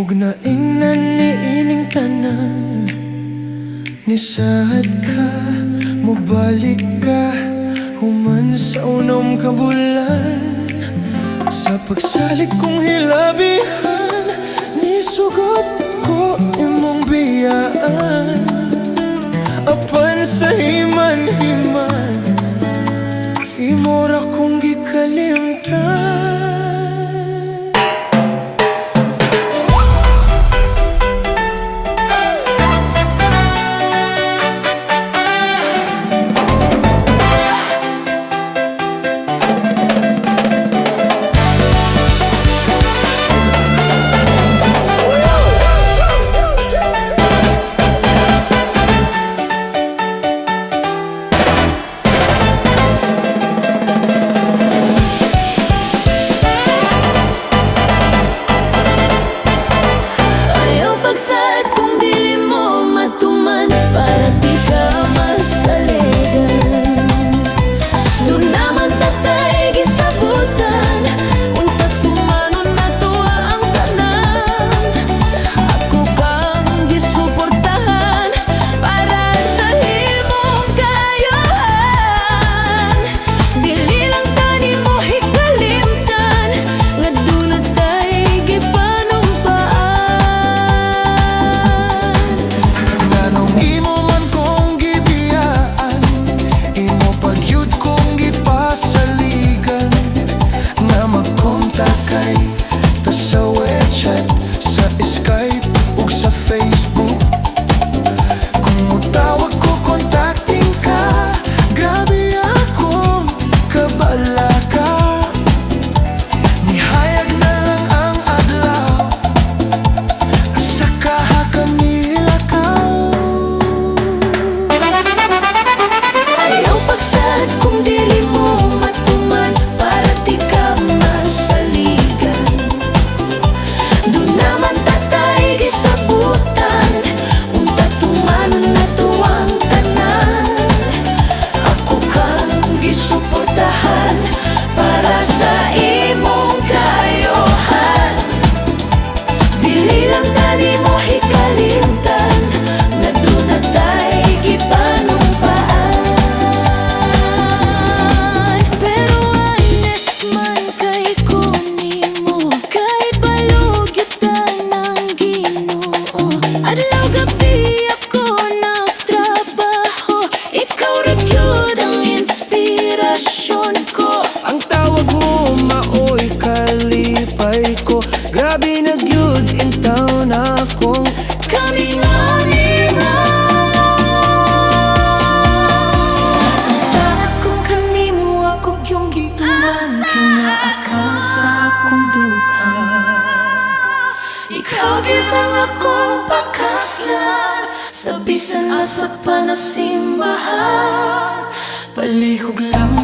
ug naingnan niining tanan. Nisaad ka, mubalik ka, human sa unom ka bulan. Sa pagsalig kong hilabihan, nisugot ko imong biyaan. Apan sa himan-himan, imora kong gikalimtan. Grabe na gyud intaw na akong kamingalingan. Ang sarap kong kanimo ako yung gituman, kinaakaw sa akong duga. Ikaw gitang akong pakaslan, sa bisan asa pa na simbahan. Palihog lang